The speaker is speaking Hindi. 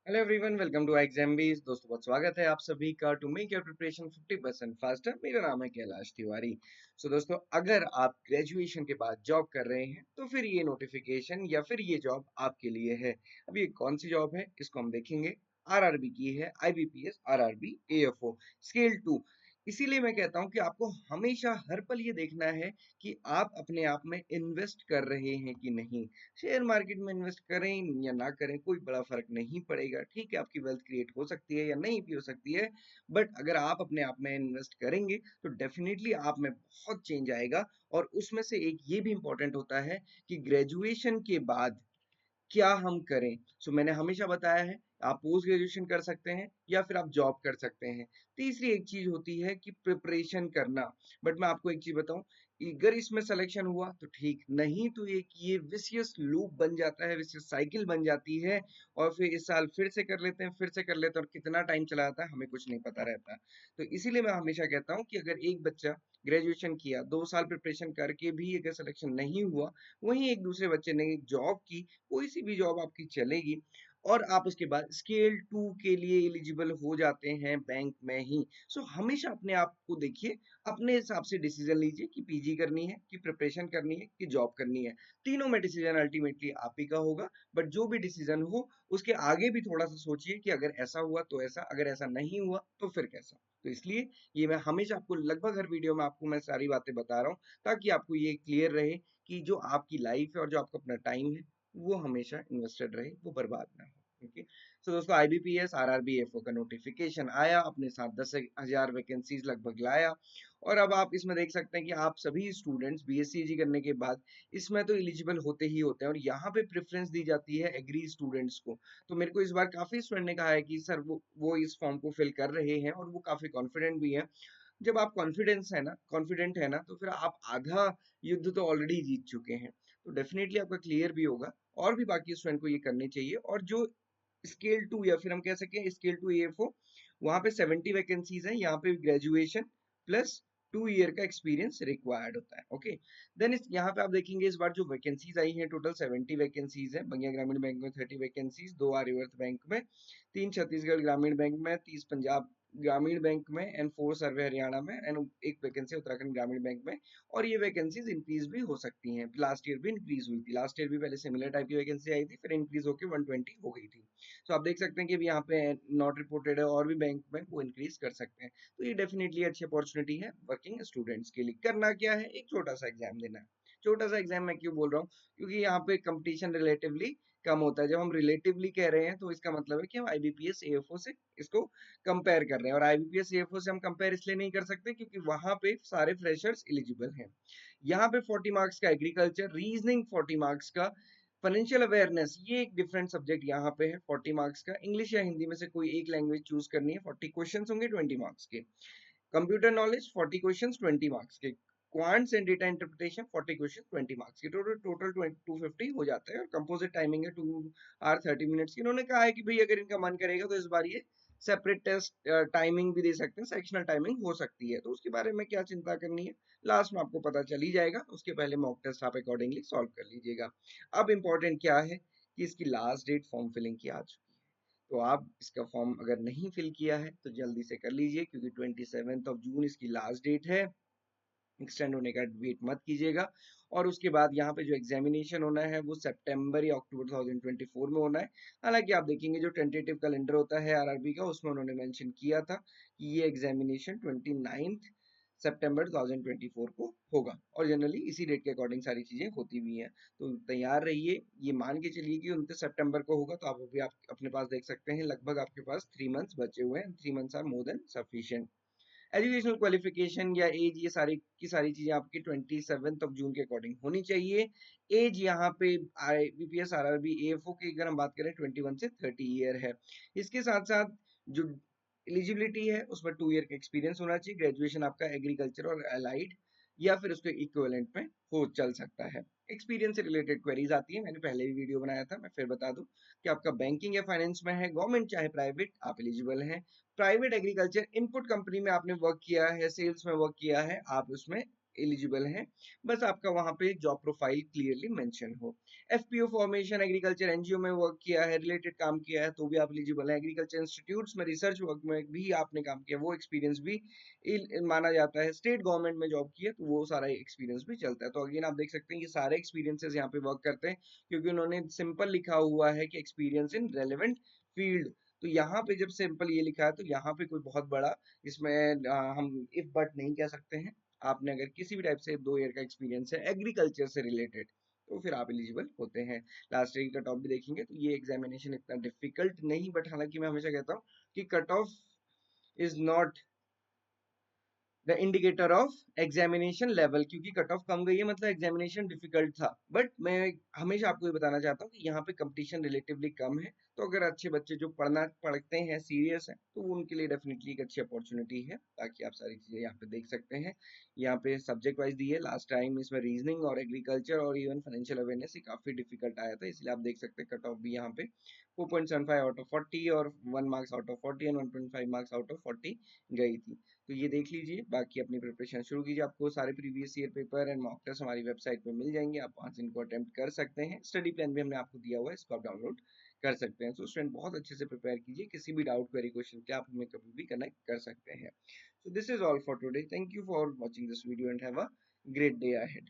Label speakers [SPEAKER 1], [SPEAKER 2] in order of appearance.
[SPEAKER 1] Hello everyone, welcome to Exambees. दोस्तों बहुत स्वागत है आप सभी का to make your preparation 50% faster. मेरा नाम है कैलाश तिवारी। दोस्तों, अगर आप ग्रेजुएशन के बाद जॉब कर रहे हैं तो फिर ये नोटिफिकेशन या फिर ये जॉब आपके लिए है। अब ये कौन सी जॉब है इसको हम देखेंगे। आरआरबी की है, आईबीपीएस आरआरबी एएफओ स्केल 2। इसीलिए मैं कहता हूं कि आपको हमेशा हर पल ये देखना है कि आप अपने आप में इन्वेस्ट कर रहे हैं कि नहीं। शेयर मार्केट में इन्वेस्ट करें या ना करें कोई बड़ा फर्क नहीं पड़ेगा। ठीक है, आपकी वेल्थ क्रिएट हो सकती है या नहीं भी हो सकती है, बट अगर आप अपने आप में इन्वेस्ट करेंगे तो डेफिनेटली आप में बहुत चेंज आएगा। और उसमें से एक ये भी इंपॉर्टेंट होता है कि ग्रेजुएशन के बाद क्या हम करें। मैंने हमेशा बताया है, आप पोस्ट ग्रेजुएशन कर सकते हैं या फिर आप जॉब कर सकते हैं। तीसरी एक चीज होती है कि प्रिपरेशन करना। बट मैं आपको एक चीज बताऊं, अगर इसमें सिलेक्शन हुआ तो ठीक, नहीं तो एक ये विशियस लूप बन जाता है, विशियस साइकिल बन जाती है। और फिर इस साल फिर से कर लेते हैं, फिर से कर लेते हैं, और कितना टाइम चला जाता है हमें कुछ नहीं पता रहता। तो इसीलिए मैं हमेशा कहता हूँ कि अगर एक बच्चा ग्रेजुएशन किया, 2 साल प्रिपरेशन करके भी अगर सिलेक्शन नहीं हुआ, वहीं एक दूसरे बच्चे ने जॉब की, कोई सी भी जॉब आपकी चलेगी, और आप उसके बाद स्केल 2 के लिए एलिजिबल हो जाते हैं बैंक में ही। हमेशा अपने आप को देखिए, अपने हिसाब से डिसीजन लीजिए कि पीजी करनी है, कि प्रिपरेशन करनी है, कि जॉब करनी है। तीनों में डिसीजन अल्टीमेटली आप ही का होगा। बट जो भी डिसीजन हो उसके आगे भी थोड़ा सा सोचिए कि अगर ऐसा हुआ तो ऐसा, अगर ऐसा नहीं हुआ तो फिर कैसा। तो इसलिए ये मैं हमेशा आपको लगभग हर वीडियो में आपको मैं सारी बातें बता रहा हूँ, ताकि आपको ये क्लियर रहे कि जो आपकी लाइफ है और जो आपका अपना टाइम है वो हमेशा इन्वेस्टेड रहे, वो बर्बाद ना हो। ओके। दोस्तों, आईबीपीएस आरआरबी एफओ का नोटिफिकेशन आया, अपने साथ 10,000 वैकेंसीज लगभग लाया। और अब आप इसमें देख सकते हैं कि आप सभी स्टूडेंट्स बीएससी करने के बाद इसमें तो एलिजिबल होते ही होते हैं, और यहाँ पे प्रेफरेंस दी जाती है एग्री स्टूडेंट्स को। तो मेरे को इस बार काफी स्टूडेंट ने कहा है कि सर वो इस फॉर्म को फिल कर रहे हैं और वो काफी कॉन्फिडेंट भी है। जब आप कॉन्फिडेंट है ना, तो फिर आप आधा युद्ध तो ऑलरेडी जीत चुके हैं। तो डेफिनेटली आपका क्लियर भी होगा। और भी बाकी स्टूडेंट को ये करनी चाहिए। और जो स्केल 2 या फिर हम कह सकें स्केल 2 एएफओ, वहां पे 70 वैकेंसीज हैं। यहाँ पे ग्रेजुएशन प्लस 2 ईयर का एक्सपीरियंस रिक्वायर्ड होता है। ओके। देन यहाँ पे आप देखेंगे इस बार जो वैकेंसीज आई हैं, टोटल 70 वैकेंसीज है। बंगिया ग्रामीण बैंक में 30 वैकेंसीज, 2 आर्यवर्त बैंक में, 3 छत्तीसगढ़ ग्रामीण बैंक में, 30 पंजाब ग्रामीण बैंक में, एंड 4 सर्वे हरियाणा में, एंड एक वैकेंसी उत्तराखंड ग्रामीण बैंक में। और ये वैकेंसीज इंक्रीज भी हो सकती हैं। लास्ट ईयर भी इंक्रीज हुई थी, लास्ट ईयर भी पहले सिमिलर टाइप की वैकेंसी आई थी, फिर इंक्रीज होकर 120 हो गई थी। आप देख सकते हैं कि अभी यहाँ पे नॉट रिपोर्टेड है, और भी बैंक में वो इंक्रीज कर सकते हैं। तो ये डेफिनेटली अच्छी अपॉर्चुनिटी है वर्किंग स्टूडेंट्स के लिए। करना क्या है, एक छोटा सा एग्जाम देना है। छोटा सा एग्जाम मैं क्यों बोल रहा हूँ, क्योंकि यहाँ पे कंपटीशन रिलेटिवली कम होता है। जब हम रिलेटिवली कह रहे हैं तो इसका मतलब है कि हम आईबीपीएस एएफओ से इसको कंपेयर कर रहे हैं। और आईबीपीएस एएफओ से हम कंपेयर इसलिए नहीं कर सकते क्योंकि वहां पे सारे फ्रेशर्स एलिजिबल हैं। यहाँ पे 40 मार्क्स का एग्रीकल्चर, रीजनिंग 40 मार्क्स का, फाइनेंशियल अवेयरनेस ये एक डिफरेंट सब्जेक्ट यहाँ पे है 40 मार्क्स का। इंग्लिश या हिंदी में से कोई एक लैंग्वेज चूज करनी है, 40 क्वेश्चन होंगे 20 मार्क्स के। कंप्यूटर नॉलेज 40 क्वेश्चन 20 मार्क्स के। Quants and data interpretation 40 question 20 marks के। टोटल टोटल 250 हो जाता है। और कंपोजिट टाइमिंग है 2 आवर 30 मिनट्स की। इन्होंने कहा है कि भाई अगर इनका मन करेगा तो इस बार ये सेपरेट टेस्ट टाइमिंग भी दे सकते हैं, सेक्शनल टाइमिंग हो सकती है। तो उसके बारे में क्या चिंता करनी है, लास्ट में आपको पता चल ही जाएगा। उसके पहले मॉक टेस्ट आप अकॉर्डिंगली सॉल्व कर लीजिएगा। अब इंपॉर्टेंट क्या है कि इसकी लास्ट डेट फॉर्म फिलिंग की आ चुकी है। तो आप इसका फॉर्म अगर नहीं फिल किया है तो जल्दी से कर लीजिए, क्योंकि 27 जून इसकी लास्ट डेट है। एक्सटेंड होने का वेट मत कीजिएगा। और उसके बाद यहाँ पे जो एग्जामिनेशन होना है वो सितंबर या अक्टूबर 2024 में होना है। हालांकि आप देखेंगे जो टेंटेटिव कैलेंडर होता है आरआरबी का, उसमें उन्होंने मेंशन किया था कि ये एग्जामिनेशन 29 सितंबर 2024 को होगा। और जनरली इसी डेट के अकॉर्डिंग सारी चीजें होती भी हैं। तो तैयार रहिए। ये मान के चलिए कि 29 सितंबर को होगा, तो आप अभी आप अपने पास देख सकते हैं लगभग आपके पास 3 मंथ्स बचे हुए हैं। 3 months are more than sufficient. Educational qualification या एज, ये सारी की सारी चीजें आपकी 27 जून के अकॉर्डिंग होनी चाहिए। एज यहाँ पे आईबीपीएस आरआरबी एएफओ की अगर हम बात करें 21 से 30 ईयर है। इसके साथ साथ जो एलिजिबिलिटी है उसमें 2 ईयर का एक्सपीरियंस होना चाहिए। ग्रेजुएशन आपका एग्रीकल्चर और अलाइड या फिर उसके इक्विवेलेंट में हो चल सकता है। एक्सपीरियंस से रिलेटेड क्वेरीज आती है, मैंने पहले भी वीडियो बनाया था, मैं फिर बता दूं कि आपका बैंकिंग या फाइनेंस में है, गवर्नमेंट चाहे प्राइवेट, आप एलिजिबल हैं। प्राइवेट एग्रीकल्चर इनपुट कंपनी में आपने वर्क किया है, सेल्स में वर्क किया है, आप उसमें एलिजिबल हैं, बस आपका वहाँ पे जॉब प्रोफाइल क्लियरली मेंशन हो। एफपीओ फॉर्मेशन, एग्रीकल्चर एनजीओ में वर्क किया है, रिलेटेड काम किया है तो भी आप एलिजिबल है। एग्रीकल्चर इंस्टीट्यूट्स में रिसर्च वर्क में भी आपने काम किया, वो एक्सपीरियंस भी माना जाता है। स्टेट गवर्नमेंट में जॉब की है तो वो सारा एक्सपीरियंस भी चलता है। तो अगेन आप देख सकते हैं ये सारे एक्सपीरियंसेस यहाँ पे वर्क करते हैं, क्योंकि उन्होंने सिंपल लिखा हुआ है कि एक्सपीरियंस इन रेलेवेंट फील्ड। तो यहाँ पे जब सिंपल ये लिखा है तो यहाँ पे कोई बहुत बड़ा इसमें हम इफ बट नहीं कह सकते हैं। आपने अगर किसी भी टाइप से 2 ईयर का एक्सपीरियंस है एग्रीकल्चर से रिलेटेड तो फिर आप एलिजिबल होते हैं। लास्ट ईयर की कट ऑफ भी देखेंगे तो ये एग्जामिनेशन इतना डिफिकल्ट नहीं, बट हालांकि मैं हमेशा कहता हूँ कि cut off is not the indicator of examination level, क्योंकि कट ऑफ कम गई है मतलब एग्जामिनेशन डिफिकल्ट था। बट मैं हमेशा आपको ये बताना चाहता हूँ कि यहाँ पे कंपटीशन रिलेटिवली कम है, तो अगर अच्छे बच्चे जो पढ़ते हैं, सीरियस हैं, तो वो उनके लिए डेफिनेटली एक अच्छी अपॉर्चुनिटी है। ताकि आप सारी चीजें यहाँ पे देख सकते हैं। यहाँ पे सब्जेक्ट वाइज दी है, लास्ट टाइम इसमें रीजनिंग और एग्रीकल्चर और इवन फाइनेंशियल अवेयरनेस ही काफी डिफिकल्ट आया था, इसलिए आप देख सकते हैं कट ऑफ भी यहाँ पे 4.75 आउट ऑफ 40 और 1 marks out of 40 and 1.5 marks out of 40 गई थी। तो ये देख लीजिए, बाकी अपनी प्रिपरेशन शुरू कीजिए। आपको सारे previous year paper and mock test हमारी वेबसाइट पे मिल जाएंगे, आप वहां से इनको अटेम्प्ट कर सकते हैं। स्टडी प्लान भी हमने आपको दिया हुआ है, इसको आप डाउनलोड कर सकते हैं। तो स्टूडेंट बहुत अच्छे से प्रिपेयर कीजिए, किसी भी डाउट क्वेरी क्वेश्चन के आप हमें कभी भी कनेक्ट कर सकते हैं। So this is all for today, thank you for watching this video and have a great day ahead.